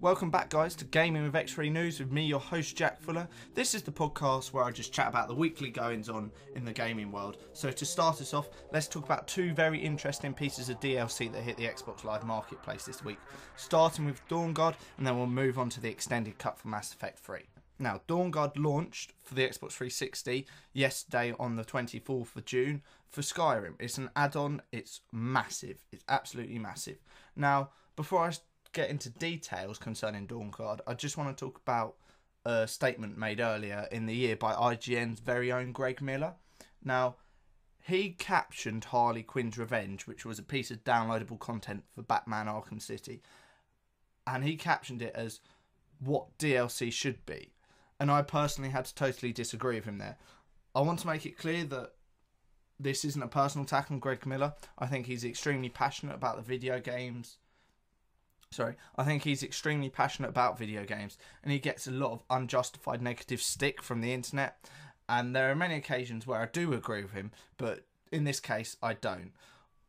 Welcome back, guys, to Gaming with X3News with me, your host, Jack Fuller. This is the podcast where I just chat about the weekly goings-on in the gaming world. So to start us off, let's talk about two very interesting pieces of DLC that hit the Xbox Live Marketplace this week. Starting with Dawnguard, and then we'll move on to the extended cut for Mass Effect 3. Now, Dawnguard launched for the Xbox 360 yesterday on the 24th of June for Skyrim. It's an add-on, it's massive, it's absolutely massive. Now, before I get into details concerning Dawnguard, I just want to talk about a statement made earlier in the year by IGN's very own Greg Miller. Now, he captioned Harley Quinn's Revenge, which was a piece of downloadable content for Batman Arkham City, and he captioned it as what DLC should be. And I personally had to totally disagree with him there. I want to make it clear that this isn't a personal attack on Greg Miller. I think he's extremely passionate about the video games. I think he's extremely passionate about video games, and he gets a lot of unjustified negative stick from the internet. And there are many occasions where I do agree with him, but in this case, I don't.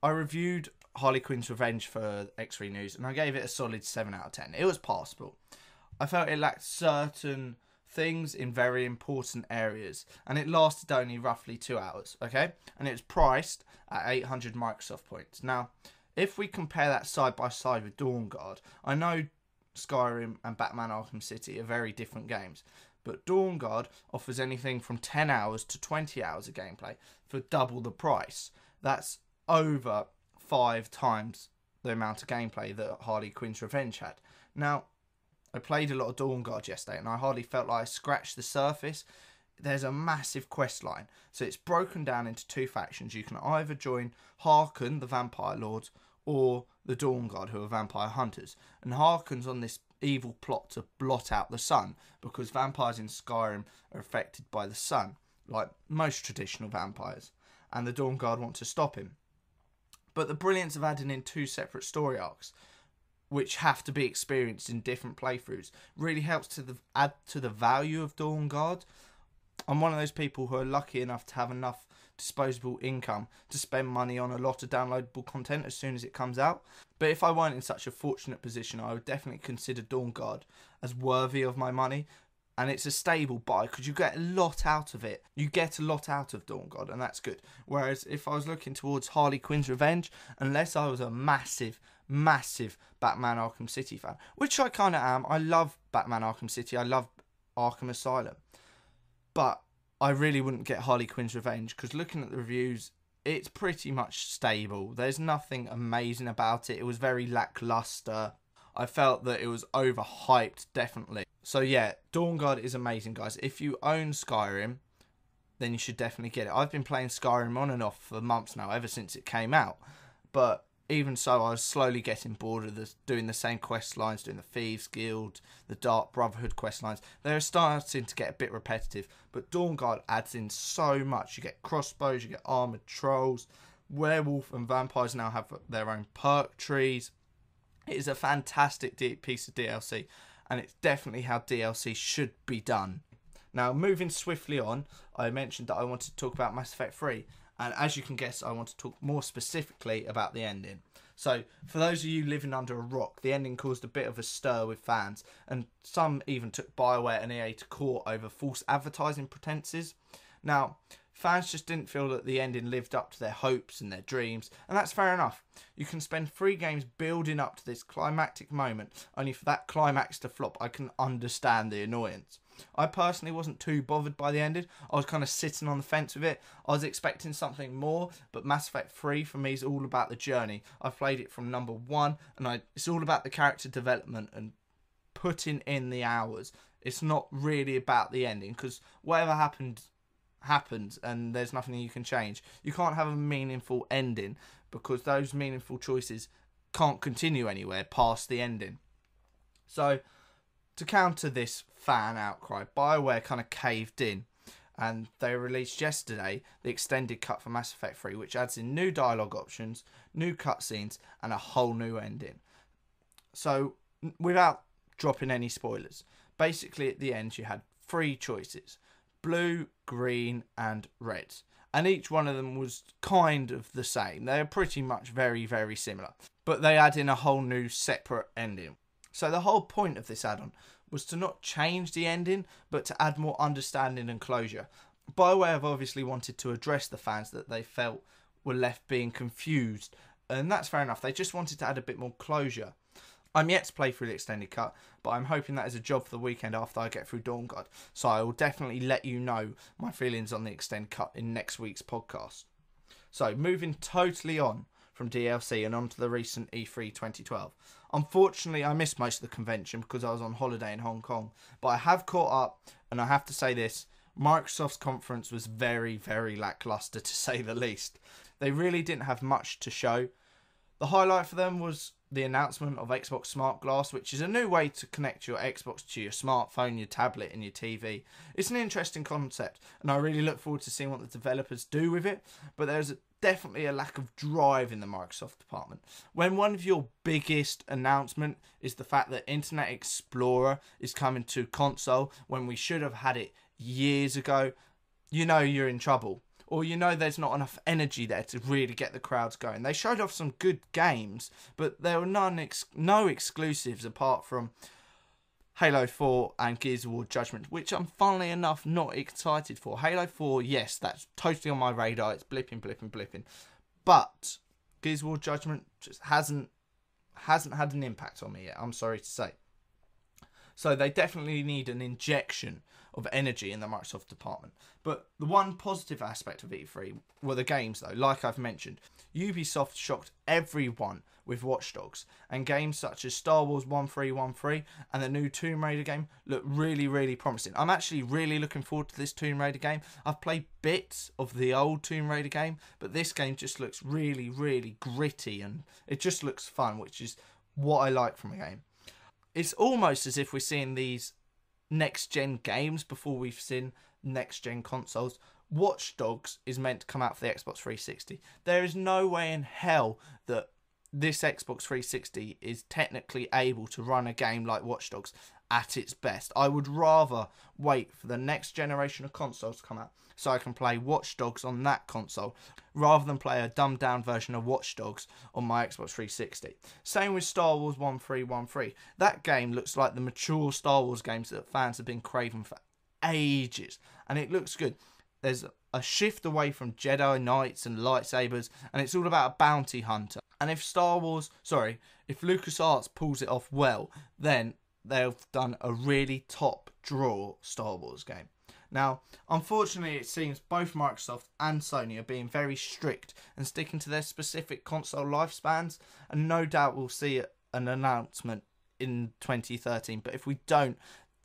I reviewed Harley Quinn's Revenge for X3News, and I gave it a solid 7 out of 10. It was passable. I felt it lacked certain things in very important areas, and it lasted only roughly 2 hours, okay? And it was priced at 800 Microsoft points. Now, if we compare that side by side with Dawnguard, I know Skyrim and Batman Arkham City are very different games, but Dawnguard offers anything from 10 hours to 20 hours of gameplay for double the price. That's over 5 times the amount of gameplay that Harley Quinn's Revenge had. Now, I played a lot of Dawnguard yesterday, and I hardly felt like I scratched the surface. There's a massive quest line, so it's broken down into 2 factions. You can either join Harken, the Vampire Lords, or the Dawnguard, who are vampire hunters. And Harken's on this evil plot to blot out the sun, because vampires in Skyrim are affected by the sun, like most traditional vampires, and the Dawnguard want to stop him. But the brilliance of adding in 2 separate story arcs, which have to be experienced in different playthroughs, really helps to add to the value of Dawnguard. I'm one of those people who are lucky enough to have enough disposable income to spend money on a lot of downloadable content as soon as it comes out. But if I weren't in such a fortunate position, I would definitely consider Dawnguard as worthy of my money. And it's a stable buy because you get a lot out of it. You get a lot out of Dawnguard, and that's good. Whereas if I was looking towards Harley Quinn's Revenge, unless I was a massive Batman Arkham City fan, which I kind of am. I love Batman Arkham City. I love Arkham Asylum. But I really wouldn't get Harley Quinn's Revenge, because looking at the reviews, it's pretty much stable. There's nothing amazing about it. It was very lackluster. I felt that it was overhyped, definitely. So yeah, Dawnguard is amazing, guys. If you own Skyrim, then you should definitely get it. I've been playing Skyrim on and off for months now, ever since it came out. But even so, I was slowly getting bored of doing the same quest lines, doing the Thieves Guild, the Dark Brotherhood quest lines. They're starting to get a bit repetitive, but Dawnguard adds in so much. You get crossbows, you get armoured trolls, werewolf and vampires now have their own perk trees. It is a fantastic piece of DLC, and it's definitely how DLC should be done. Now, moving swiftly on, I mentioned that I wanted to talk about Mass Effect 3. And as you can guess, I want to talk more specifically about the ending. So, for those of you living under a rock, the ending caused a bit of a stir with fans, and some even took BioWare and EA to court over false advertising pretenses. Now, fans just didn't feel that the ending lived up to their hopes and their dreams, and that's fair enough. You can spend 3 games building up to this climactic moment, only for that climax to flop. I can understand the annoyance. I personally wasn't too bothered by the ending. I was kind of sitting on the fence with it. I was expecting something more, but Mass Effect 3 for me is all about the journey. I've played it from number 1, and it's all about the character development and putting in the hours. It's not really about the ending, because whatever happens, and there's nothing you can change. You can't have a meaningful ending, because those meaningful choices can't continue anywhere past the ending. So, to counter this fan outcry, BioWare kind of caved in, and they released yesterday the extended cut for Mass Effect 3, which adds in new dialogue options, new cutscenes, and a whole new ending. So, without dropping any spoilers, basically at the end you had 3 choices: blue, green, and red. And each one of them was kind of the same. They're pretty much very, very similar. But they add in a whole new separate ending. So the whole point of this add-on was to not change the ending, but to add more understanding and closure. BioWare have obviously wanted to address the fans that they felt were left being confused, and that's fair enough. They just wanted to add a bit more closure. I'm yet to play through the extended cut, but I'm hoping that is a job for the weekend after I get through Dawnguard. So I will definitely let you know my feelings on the extended cut in next week's podcast. So moving totally on from DLC and on to the recent E3 2012. Unfortunately, I missed most of the convention because I was on holiday in Hong Kong, but I have caught up, and I have to say this, Microsoft's conference was very, very lackluster to say the least. They really didn't have much to show. The highlight for them was the announcement of Xbox Smart Glass, which is a new way to connect your Xbox to your smartphone, your tablet and your TV. It's an interesting concept, and I really look forward to seeing what the developers do with it, but there's definitely a lack of drive in the Microsoft department. When one of your biggest announcement is the fact that Internet Explorer is coming to console when we should have had it years ago, you know you're in trouble. Or you know there's not enough energy there to really get the crowds going. They showed off some good games, but there were no exclusives apart from Halo 4 and Gears of War Judgment, which I'm funnily enough not excited for. Halo 4, yes, that's totally on my radar. It's blipping. But Gears of War Judgment just hasn't had an impact on me yet, I'm sorry to say. So they definitely need an injection of energy in the Microsoft department. But the one positive aspect of E3 were the games though. Like I've mentioned, Ubisoft shocked everyone with Watch Dogs, and games such as Star Wars 1313 and the new Tomb Raider game look really, really promising. I'm actually really looking forward to this Tomb Raider game. I've played bits of the old Tomb Raider game, but this game just looks really, really gritty, and it just looks fun, which is what I like from a game. It's almost as if we're seeing these next-gen games before we've seen next-gen consoles. Watch Dogs is meant to come out for the Xbox 360. There is no way in hell that this Xbox 360 is technically able to run a game like Watch Dogs at its best. I would rather wait for the next generation of consoles to come out so I can play Watch Dogs on that console rather than play a dumbed down version of Watch Dogs on my Xbox 360. Same with Star Wars 1313. That game looks like the mature Star Wars games that fans have been craving for ages, and it looks good. There's a shift away from Jedi Knights and lightsabers, and it's all about a bounty hunter. And if LucasArts pulls it off well, then they've done a really top draw Star Wars game. Now, unfortunately, it seems both Microsoft and Sony are being very strict and sticking to their specific console lifespans, and no doubt we'll see an announcement in 2013. But if we don't,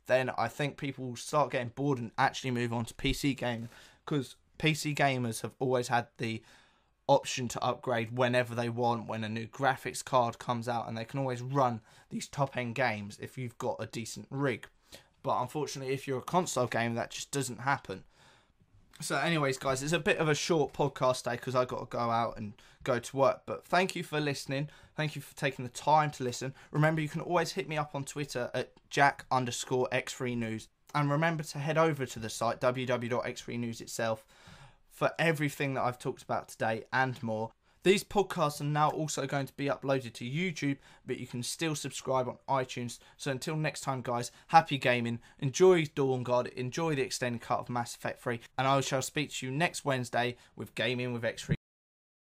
then I think people will start getting bored and actually move on to PC gaming, because PC gamers have always had the option to upgrade whenever they want, when a new graphics card comes out, and they can always run these top-end games if you've got a decent rig. But unfortunately, if you're a console gamer, that just doesn't happen. So anyways, guys, it's a bit of a short podcast day because I got to go out and go to work. But thank you for listening. Thank you for taking the time to listen. Remember, you can always hit me up on Twitter at Jack_X3News. And remember to head over to the site, www.x3news itself, for everything that I've talked about today and more. These podcasts are now also going to be uploaded to YouTube, but you can still subscribe on iTunes. So until next time, guys, happy gaming, enjoy Dawnguard, enjoy the extended cut of Mass Effect 3, and I shall speak to you next Wednesday with Gaming with X3.